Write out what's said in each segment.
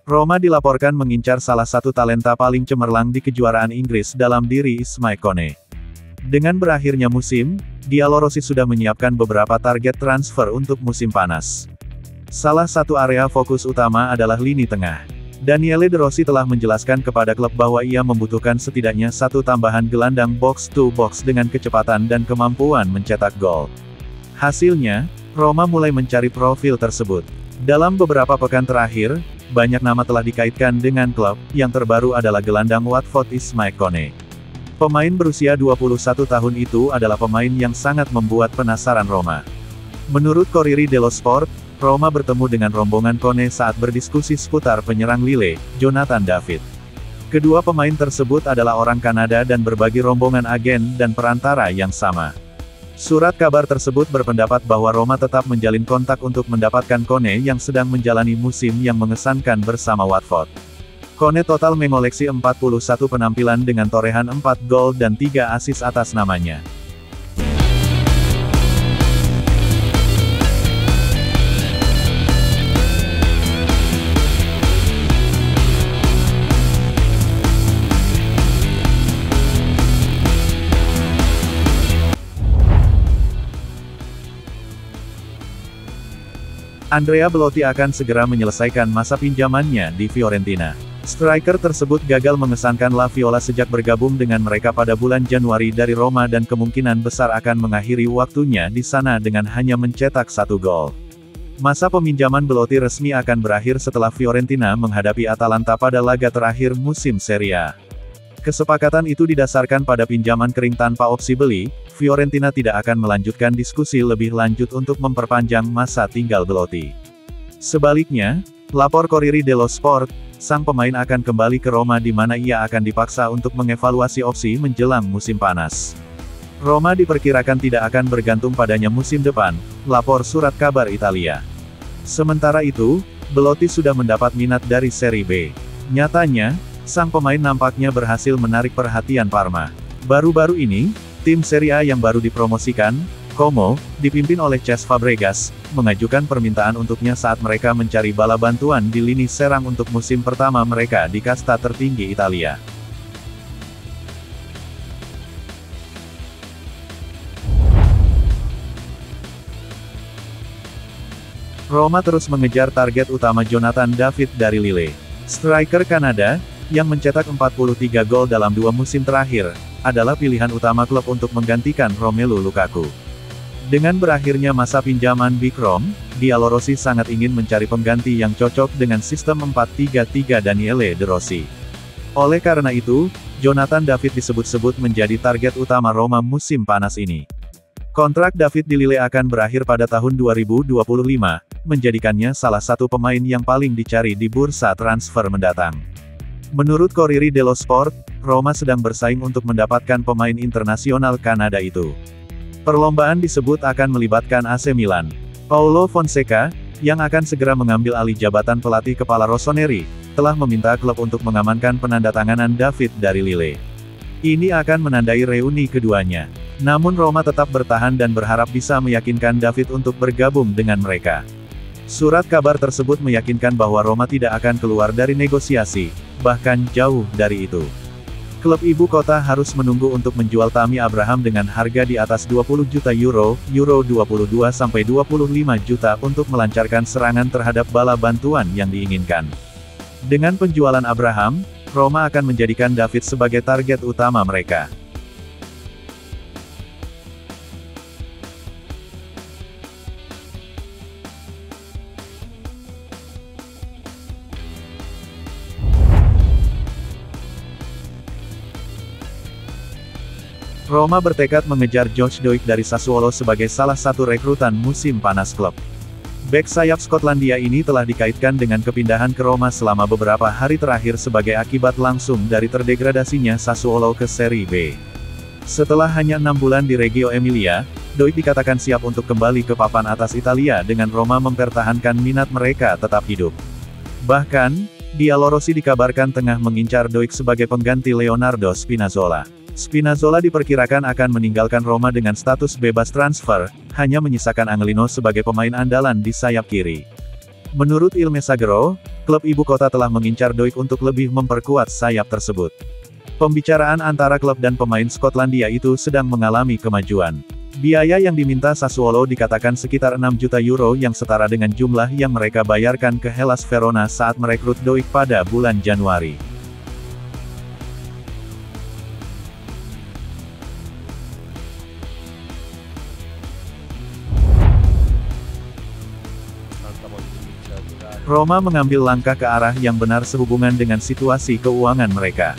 Roma dilaporkan mengincar salah satu talenta paling cemerlang di kejuaraan Inggris dalam diri Ismail Kone. Dengan berakhirnya musim, Giallorossi sudah menyiapkan beberapa target transfer untuk musim panas. Salah satu area fokus utama adalah lini tengah. Daniele De Rossi telah menjelaskan kepada klub bahwa ia membutuhkan setidaknya satu tambahan gelandang box-to-box dengan kecepatan dan kemampuan mencetak gol. Hasilnya, Roma mulai mencari profil tersebut. Dalam beberapa pekan terakhir, banyak nama telah dikaitkan dengan klub, yang terbaru adalah gelandang Watford Ismail Kone. Pemain berusia 21 tahun itu adalah pemain yang sangat membuat penasaran Roma. Menurut Corriere dello Sport, Roma bertemu dengan rombongan Kone saat berdiskusi seputar penyerang Lille, Jonathan David. Kedua pemain tersebut adalah orang Kanada dan berbagi rombongan agen dan perantara yang sama. Surat kabar tersebut berpendapat bahwa Roma tetap menjalin kontak untuk mendapatkan Kone yang sedang menjalani musim yang mengesankan bersama Watford. Kone total mengoleksi 41 penampilan dengan torehan 4 gol dan 3 assist atas namanya. Andrea Belotti akan segera menyelesaikan masa pinjamannya di Fiorentina. Striker tersebut gagal mengesankan La Viola sejak bergabung dengan mereka pada bulan Januari dari Roma dan kemungkinan besar akan mengakhiri waktunya di sana dengan hanya mencetak 1 gol. Masa peminjaman Belotti resmi akan berakhir setelah Fiorentina menghadapi Atalanta pada laga terakhir musim Serie A. Kesepakatan itu didasarkan pada pinjaman kering tanpa opsi beli. Fiorentina tidak akan melanjutkan diskusi lebih lanjut untuk memperpanjang masa tinggal Belotti. Sebaliknya, lapor Corriere dello Sport, sang pemain akan kembali ke Roma di mana ia akan dipaksa untuk mengevaluasi opsi menjelang musim panas. Roma diperkirakan tidak akan bergantung padanya musim depan, lapor surat kabar Italia. Sementara itu, Belotti sudah mendapat minat dari Serie B. Nyatanya, sang pemain nampaknya berhasil menarik perhatian Parma. Baru-baru ini, tim Serie A yang baru dipromosikan, Como, dipimpin oleh Cesc Fabregas, mengajukan permintaan untuknya saat mereka mencari bala bantuan di lini serang untuk musim pertama mereka di kasta tertinggi Italia. Roma terus mengejar target utama Jonathan David dari Lille. Striker Kanada, yang mencetak 43 gol dalam 2 musim terakhir, adalah pilihan utama klub untuk menggantikan Romelu Lukaku. Dengan berakhirnya masa pinjaman Big Rom, Giallorossi sangat ingin mencari pengganti yang cocok dengan sistem 4-3-3 Daniele De Rossi. Oleh karena itu, Jonathan David disebut-sebut menjadi target utama Roma musim panas ini. Kontrak David di Lille akan berakhir pada tahun 2025, menjadikannya salah satu pemain yang paling dicari di bursa transfer mendatang. Menurut Corriere dello Sport, Roma sedang bersaing untuk mendapatkan pemain internasional Kanada itu. Perlombaan disebut akan melibatkan AC Milan. Paulo Fonseca, yang akan segera mengambil alih jabatan pelatih kepala Rossoneri, telah meminta klub untuk mengamankan penandatanganan David dari Lille. Ini akan menandai reuni keduanya. Namun Roma tetap bertahan dan berharap bisa meyakinkan David untuk bergabung dengan mereka. Surat kabar tersebut meyakinkan bahwa Roma tidak akan keluar dari negosiasi, bahkan jauh dari itu. Klub ibu kota harus menunggu untuk menjual Tammy Abraham dengan harga di atas 20 juta euro, euro 22-25 juta untuk melancarkan serangan terhadap bala bantuan yang diinginkan. Dengan penjualan Abraham, Roma akan menjadikan David sebagai target utama mereka. Roma bertekad mengejar Josh Doig dari Sassuolo sebagai salah satu rekrutan musim panas klub. Bek sayap Skotlandia ini telah dikaitkan dengan kepindahan ke Roma selama beberapa hari terakhir sebagai akibat langsung dari terdegradasinya Sassuolo ke Serie B. Setelah hanya 6 bulan di Reggio Emilia, Doig dikatakan siap untuk kembali ke papan atas Italia dengan Roma mempertahankan minat mereka tetap hidup. Bahkan, Giallorossi dikabarkan tengah mengincar Doig sebagai pengganti Leonardo Spinazzola. Spinazzola diperkirakan akan meninggalkan Roma dengan status bebas transfer, hanya menyisakan Angelino sebagai pemain andalan di sayap kiri. Menurut Il Messaggero, klub ibu kota telah mengincar Doik untuk lebih memperkuat sayap tersebut. Pembicaraan antara klub dan pemain Skotlandia itu sedang mengalami kemajuan. Biaya yang diminta Sassuolo dikatakan sekitar 6 juta euro yang setara dengan jumlah yang mereka bayarkan ke Hellas Verona saat merekrut Doik pada bulan Januari. Roma mengambil langkah ke arah yang benar sehubungan dengan situasi keuangan mereka.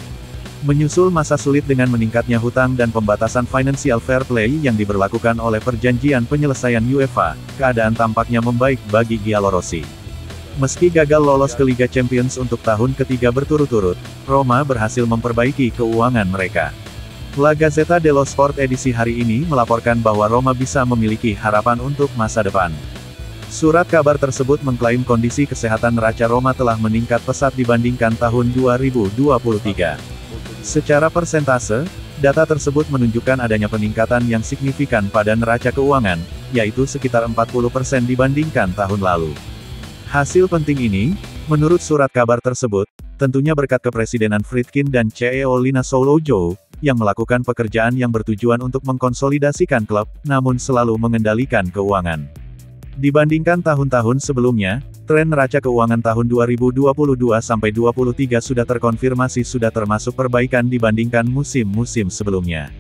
Menyusul masa sulit dengan meningkatnya hutang dan pembatasan financial fair play yang diberlakukan oleh perjanjian penyelesaian UEFA, keadaan tampaknya membaik bagi Giallorossi. Meski gagal lolos ke Liga Champions untuk tahun ketiga berturut-turut, Roma berhasil memperbaiki keuangan mereka. La Gazzetta dello Sport edisi hari ini melaporkan bahwa Roma bisa memiliki harapan untuk masa depan. Surat kabar tersebut mengklaim kondisi kesehatan neraca Roma telah meningkat pesat dibandingkan tahun 2023. Secara persentase, data tersebut menunjukkan adanya peningkatan yang signifikan pada neraca keuangan, yaitu sekitar 40% dibandingkan tahun lalu. Hasil penting ini, menurut surat kabar tersebut, tentunya berkat kepresidenan Friedkin dan CEO Lina Souloujo, yang melakukan pekerjaan yang bertujuan untuk mengkonsolidasikan klub, namun selalu mengendalikan keuangan. Dibandingkan tahun-tahun sebelumnya, tren neraca keuangan tahun 2022-23 sudah terkonfirmasi sudah termasuk perbaikan dibandingkan musim-musim sebelumnya.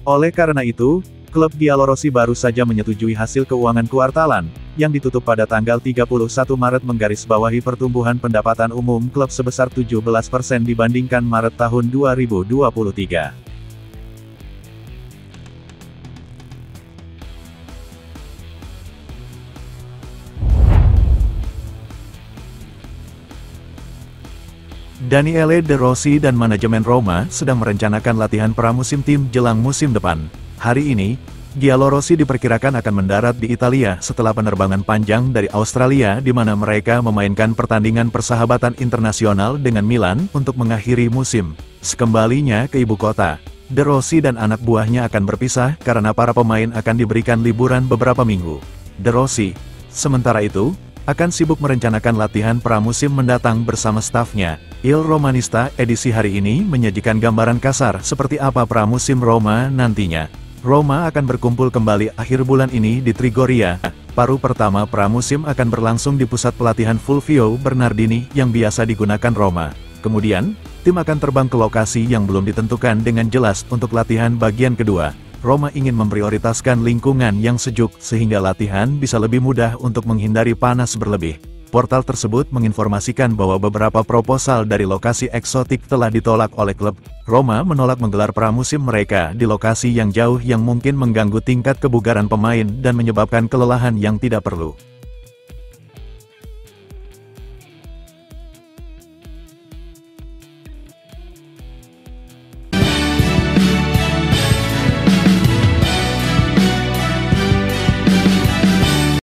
Oleh karena itu, klub Giallorossi baru saja menyetujui hasil keuangan kuartalan, yang ditutup pada tanggal 31 Maret menggarisbawahi pertumbuhan pendapatan umum klub sebesar 17% dibandingkan Maret tahun 2023. Daniele De Rossi dan manajemen Roma sedang merencanakan latihan pramusim tim jelang musim depan. Hari ini, Giallorossi diperkirakan akan mendarat di Italia setelah penerbangan panjang dari Australia di mana mereka memainkan pertandingan persahabatan internasional dengan Milan untuk mengakhiri musim. Sekembalinya ke ibu kota, De Rossi dan anak buahnya akan berpisah karena para pemain akan diberikan liburan beberapa minggu. De Rossi, sementara itu, akan sibuk merencanakan latihan pramusim mendatang bersama stafnya. Il Romanista edisi hari ini menyajikan gambaran kasar seperti apa pramusim Roma nantinya. Roma akan berkumpul kembali akhir bulan ini di Trigoria. Paruh pertama pramusim akan berlangsung di pusat pelatihan Fulvio Bernardini yang biasa digunakan Roma. Kemudian, tim akan terbang ke lokasi yang belum ditentukan dengan jelas untuk latihan bagian kedua. Roma ingin memprioritaskan lingkungan yang sejuk sehingga latihan bisa lebih mudah untuk menghindari panas berlebih. Portal tersebut menginformasikan bahwa beberapa proposal dari lokasi eksotik telah ditolak oleh klub. Roma menolak menggelar pramusim mereka di lokasi yang jauh yang mungkin mengganggu tingkat kebugaran pemain dan menyebabkan kelelahan yang tidak perlu.